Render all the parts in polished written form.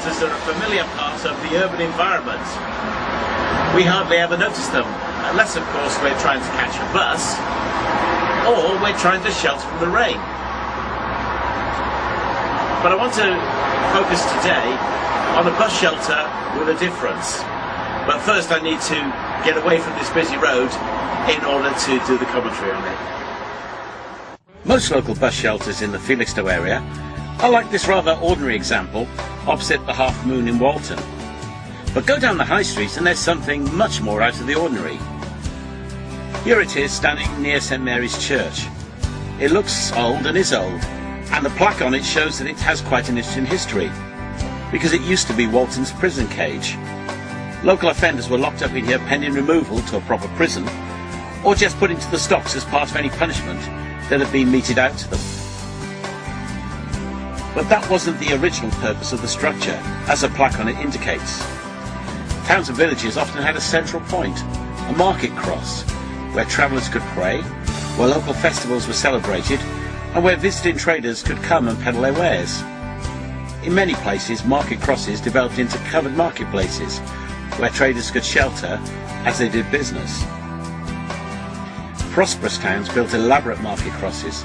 shelters are a familiar part of the urban environment. We hardly ever notice them, unless of course we're trying to catch a bus or we're trying to shelter from the rain. But I want to focus today on a bus shelter with a difference. But first I need to get away from this busy road in order to do the commentary on it. Most local bus shelters in the Felixstowe area are like this rather ordinary example opposite the Half Moon in Walton. But go down the high street and there's something much more out of the ordinary. Here it is standing near St Mary's Church. It looks old and is old, and the plaque on it shows that it has quite an interesting history, because it used to be Walton's prison cage. Local offenders were locked up in here pending removal to a proper prison, or just put into the stocks as part of any punishment that had been meted out to them. But that wasn't the original purpose of the structure, as the plaque on it indicates. Towns and villages often had a central point, a market cross, where travellers could pray, where local festivals were celebrated, and where visiting traders could come and peddle their wares. In many places, market crosses developed into covered marketplaces, where traders could shelter as they did business. Prosperous towns built elaborate market crosses,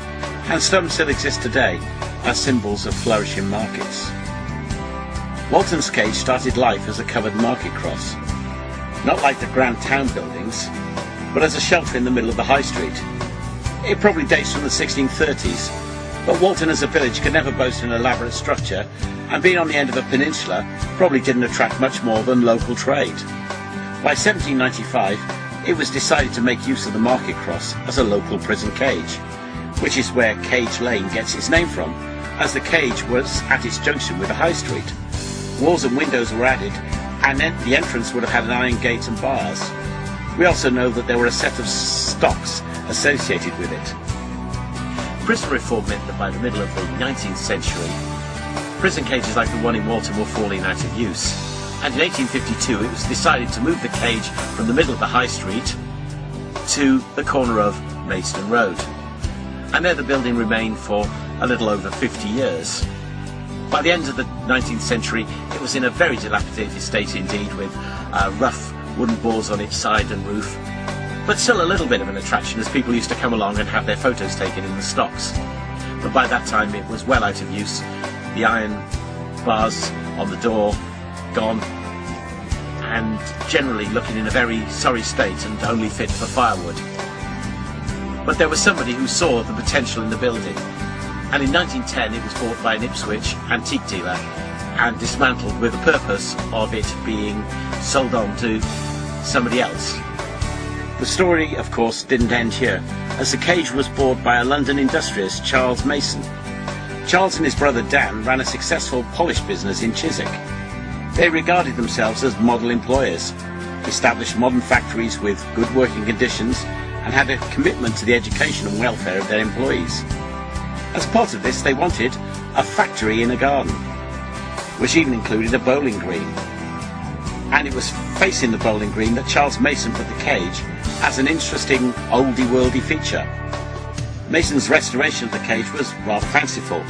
and some still exist today as symbols of flourishing markets. Walton's cage started life as a covered market cross, not like the grand town buildings, but as a shelter in the middle of the high street. It probably dates from the 1630s, but Walton as a village could never boast an elaborate structure, and being on the end of a peninsula probably didn't attract much more than local trade. By 1795, it was decided to make use of the market cross as a local prison cage, which is where Cage Lane gets its name from, as the cage was at its junction with the high street. Walls and windows were added, and then the entrance would have had an iron gate and bars. We also know that there were a set of stocks associated with it. Prison reform meant that by the middle of the 19th century, prison cages like the one in Walton were falling out of use. And in 1852 it was decided to move the cage from the middle of the high street to the corner of Maidstone Road. And there the building remained for a little over 50 years. By the end of the 19th century it was in a very dilapidated state indeed, with rough wooden boards on its side and roof, but still a little bit of an attraction as people used to come along and have their photos taken in the stocks. But by that time it was well out of use, the iron bars on the door gone, and generally looking in a very sorry state and only fit for firewood. But there was somebody who saw the potential in the building, and in 1910 it was bought by an Ipswich antique dealer and dismantled with the purpose of it being sold on to somebody else. The story, of course, didn't end here, as the cage was bought by a London industrialist, Charles Mason. Charles and his brother Dan ran a successful polish business in Chiswick. They regarded themselves as model employers, established modern factories with good working conditions, and had a commitment to the education and welfare of their employees. As part of this, they wanted a factory in a garden, which even included a bowling green. And it was facing the bowling green that Charles Mason put the cage as an interesting oldie-worldy feature. Mason's restoration of the cage was rather fanciful,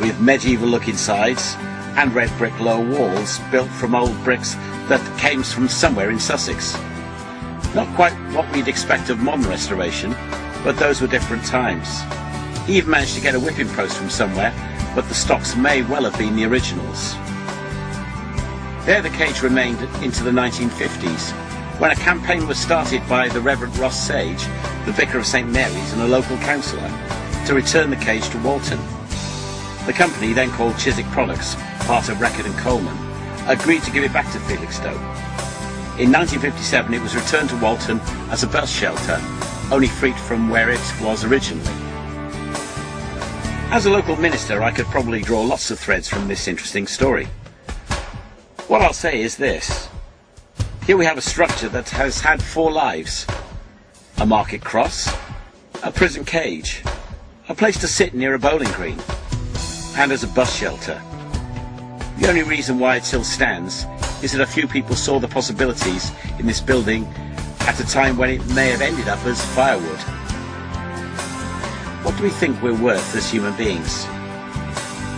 with medieval-looking sides and red brick lower walls built from old bricks that came from somewhere in Sussex. Not quite what we'd expect of modern restoration, but those were different times. He even managed to get a whipping post from somewhere, but the stocks may well have been the originals. There the cage remained into the 1950s, when a campaign was started by the Reverend Ross Sage, the Vicar of St Mary's and a local councillor, to return the cage to Walton. The company, then called Chiswick Products, part of Reckitt and Coleman, agreed to give it back to Felixstowe. In 1957 it was returned to Walton as a bus shelter, only freed from where it was originally. As a local minister, I could probably draw lots of threads from this interesting story. What I'll say is this. Here we have a structure that has had 4 lives. A market cross, a prison cage, a place to sit near a bowling green, and as a bus shelter. The only reason why it still stands is that a few people saw the possibilities in this building at a time when it may have ended up as firewood. What do we think we're worth as human beings?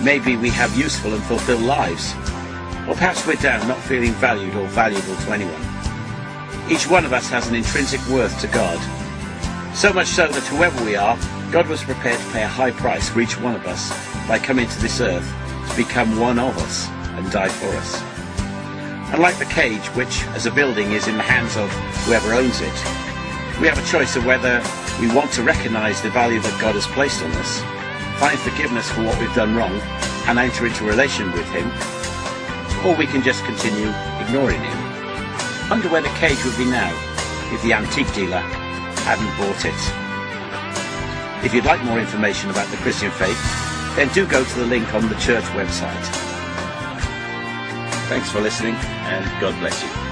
Maybe we have useful and fulfilled lives. Or perhaps we're down, not feeling valued or valuable to anyone. Each one of us has an intrinsic worth to God. So much so that whoever we are, God was prepared to pay a high price for each one of us by coming to this earth to become one of us and die for us. Unlike the cage, which as a building is in the hands of whoever owns it, we have a choice of whether we want to recognise the value that God has placed on us, find forgiveness for what we've done wrong and enter into a relation with Him, or we can just continue ignoring Him. I wonder where the cage would be now if the antique dealer hadn't bought it. If you'd like more information about the Christian faith, then do go to the link on the church website. Thanks for listening, and God bless you.